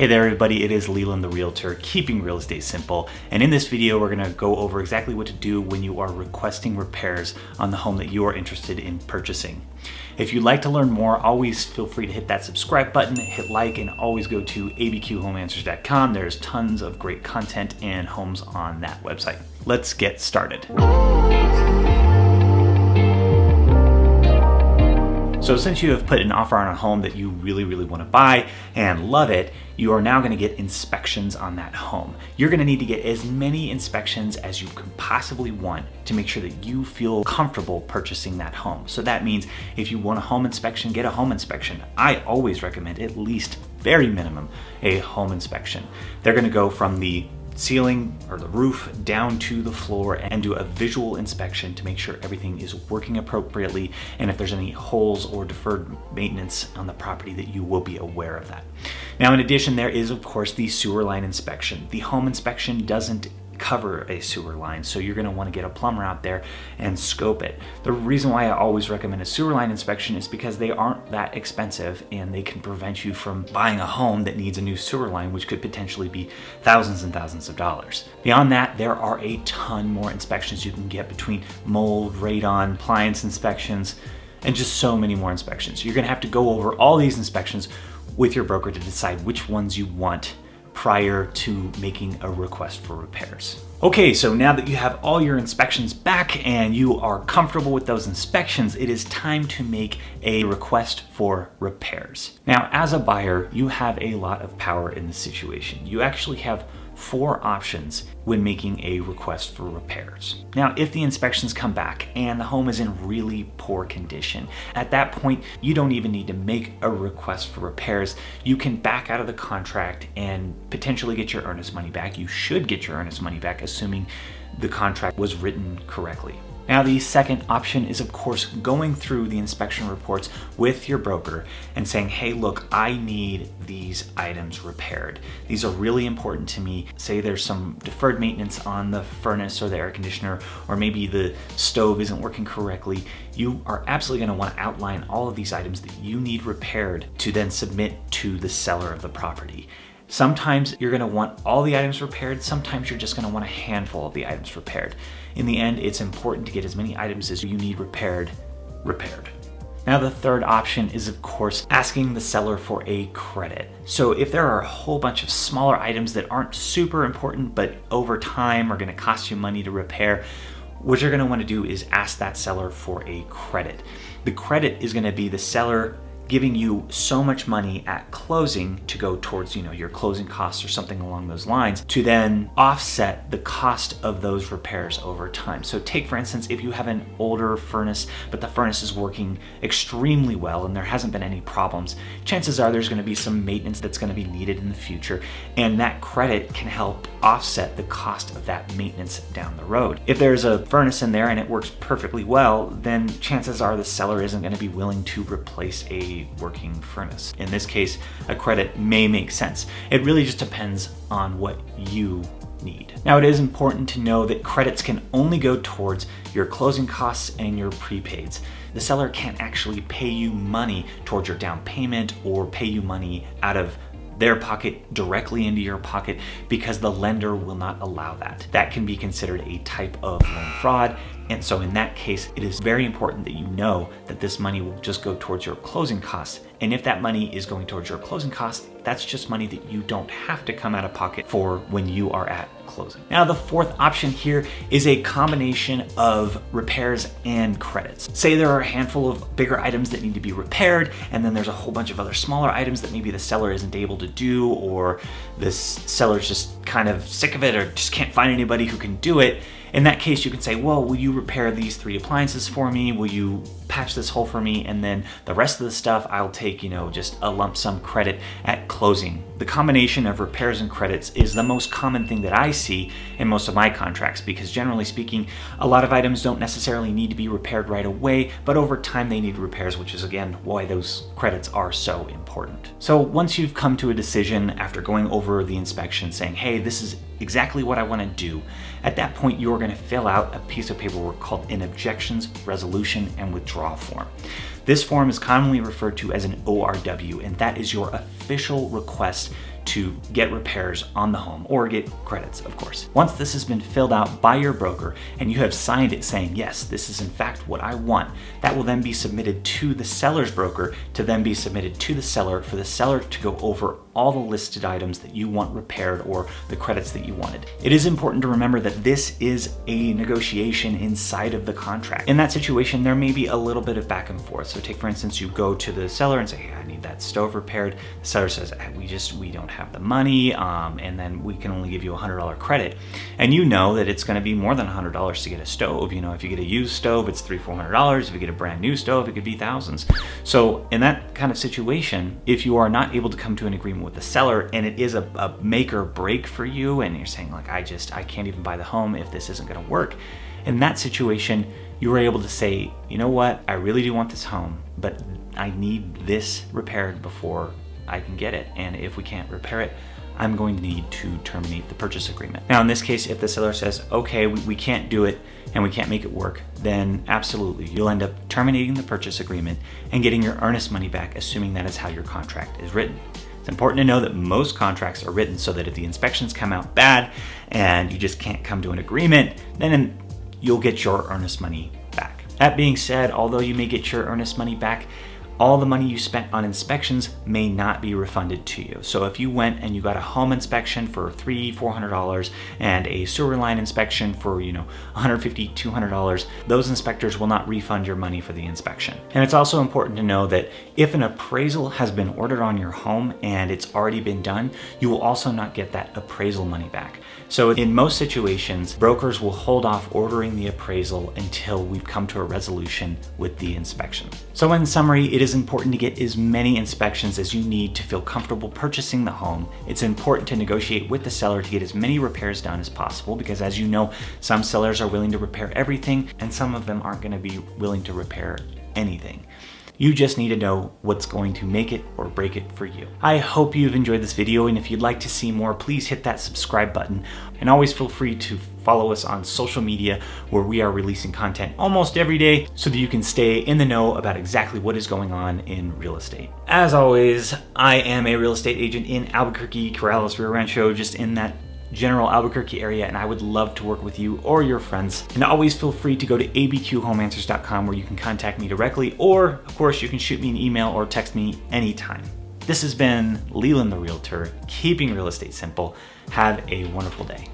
Hey there everybody, it is Leland the Realtor, keeping real estate simple. And in this video, we're gonna go over exactly what to do when you are requesting repairs on the home that you are interested in purchasing. If you'd like to learn more, always feel free to hit that subscribe button, hit like, and always go to abqhomeanswers.com. There's tons of great content and homes on that website. Let's get started. So since you have put an offer on a home that you really want to buy and love it, you are now going to get inspections on that home. You're going to need to get as many inspections as you can possibly want to make sure that you feel comfortable purchasing that home. So that means if you want a home inspection, get a home inspection. I always recommend at least, very minimum, a home inspection. They're going to go from the ceiling or the roof down to the floor and do a visual inspection to make sure everything is working appropriately, and if there's any holes or deferred maintenance on the property, that you will be aware of that. Now, in addition, there is of course the sewer line inspection. The home inspection doesn't cover a sewer line, so you're going to want to get a plumber out there and scope it. The reason why I always recommend a sewer line inspection is because they aren't that expensive and they can prevent you from buying a home that needs a new sewer line, which could potentially be thousands and thousands of dollars. Beyond that, there are a ton more inspections you can get between mold, radon, appliance inspections, and just so many more inspections. You're going to have to go over all these inspections with your broker to decide which ones you want prior to making a request for repairs. Okay, so now that you have all your inspections back and you are comfortable with those inspections, it is time to make a request for repairs. Now, as a buyer, you have a lot of power in this situation. You actually have 4 options when making a request for repairs. Now, if the inspections come back and the home is in really poor condition, at that point, you don't even need to make a request for repairs. You can back out of the contract and potentially get your earnest money back. You should get your earnest money back, assuming the contract was written correctly. Now, the second option is, of course, going through the inspection reports with your broker and saying, hey, look, I need these items repaired. These are really important to me. Say there's some deferred maintenance on the furnace or the air conditioner, or maybe the stove isn't working correctly. You are absolutely going to want to outline all of these items that you need repaired to then submit to the seller of the property. Sometimes you're going to want all the items repaired. Sometimes you're just going to want a handful of the items repaired. In the end, it's important to get as many items as you need repaired. Now, the third option is, of course, asking the seller for a credit. So if there are a whole bunch of smaller items that aren't super important, but over time are going to cost you money to repair, what you're going to want to do is ask that seller for a credit. The credit is going to be the seller giving you so much money at closing to go towards, your closing costs or something along those lines, to then offset the cost of those repairs over time. So take, for instance, if you have an older furnace, but the furnace is working extremely well and there hasn't been any problems, chances are there's going to be some maintenance that's going to be needed in the future, and that credit can help offset the cost of that maintenance down the road. If there's a furnace in there and it works perfectly well, then chances are the seller isn't going to be willing to replace a working furnace. In this case, a credit may make sense. It really just depends on what you need. Now, it is important to know that credits can only go towards your closing costs and your prepaids. The seller can't actually pay you money towards your down payment or pay you money out of their pocket directly into your pocket, because the lender will not allow that. That can be considered a type of loan fraud. And so in that case, it is very important that you know that this money will just go towards your closing costs. And if that money is going towards your closing costs, that's just money that you don't have to come out of pocket for when you are at closing. Now, the fourth option here is a combination of repairs and credits. Say there are a handful of bigger items that need to be repaired, and then there's a whole bunch of other smaller items that maybe the seller isn't able to do, or this seller's just kind of sick of it or just can't find anybody who can do it. In that case, you can say, well, will you repair these 3 appliances for me? Will you patch this hole for me? And then the rest of the stuff, I'll take, just a lump sum credit at closing. The combination of repairs and credits is the most common thing that I see in most of my contracts, because generally speaking, a lot of items don't necessarily need to be repaired right away, but over time they need repairs, which is again why those credits are so important. So once you've come to a decision after going over the inspection saying, hey, this is exactly what I want to do, at that point you're going to fill out a piece of paperwork called an objections, resolution, and withdrawal form. This form is commonly referred to as an ORW, and that is your official request to get repairs on the home or get credits, of course. Once this has been filled out by your broker and you have signed it saying, yes, this is in fact what I want, that will then be submitted to the seller's broker to then be submitted to the seller for the seller to go over all the listed items that you want repaired or the credits that you wanted. It is important to remember that this is a negotiation inside of the contract. In that situation, there may be a little bit of back and forth. So take, for instance, you go to the seller and say, hey, I need that stove repaired. The seller says, we don't have the money, and then we can only give you a $100 credit. And you know that it's gonna be more than $100 to get a stove. You know, if you get a used stove, it's $300-400. If you get a brand new stove, it could be thousands. So in that kind of situation, if you are not able to come to an agreement with the seller and it is a make or break for you and you're saying like, I can't even buy the home if this isn't gonna work, in that situation, you were able to say, you know what, I really do want this home, but I need this repaired before I can get it. And if we can't repair it, I'm going to need to terminate the purchase agreement. Now, in this case, if the seller says, okay, we can't do it and we can't make it work, then absolutely, you'll end up terminating the purchase agreement and getting your earnest money back, assuming that is how your contract is written. It's important to know that most contracts are written so that if the inspections come out bad and you just can't come to an agreement, then you'll get your earnest money back. That being said, although you may get your earnest money back, all the money you spent on inspections may not be refunded to you. So if you went and you got a home inspection for $300-400 and a sewer line inspection for $150-200, those inspectors will not refund your money for the inspection. And it's also important to know that if an appraisal has been ordered on your home and it's already been done, you will also not get that appraisal money back. So in most situations, brokers will hold off ordering the appraisal until we've come to a resolution with the inspection. So in summary, it is important to get as many inspections as you need to feel comfortable purchasing the home. It's important to negotiate with the seller to get as many repairs done as possible because, as you know, some sellers are willing to repair everything and some of them aren't going to be willing to repair anything. You just need to know what's going to make it or break it for you. I hope you've enjoyed this video, and if you'd like to see more, please hit that subscribe button. And always feel free to follow us on social media where we are releasing content almost every day so that you can stay in the know about exactly what is going on in real estate. As always, I am a real estate agent in Albuquerque, Corrales, Rio Rancho, just in that general Albuquerque area, and I would love to work with you or your friends. And always feel free to go to abqhomeanswers.com where you can contact me directly, or of course you can shoot me an email or text me anytime. This has been Leland the Realtor, keeping real estate simple. Have a wonderful day.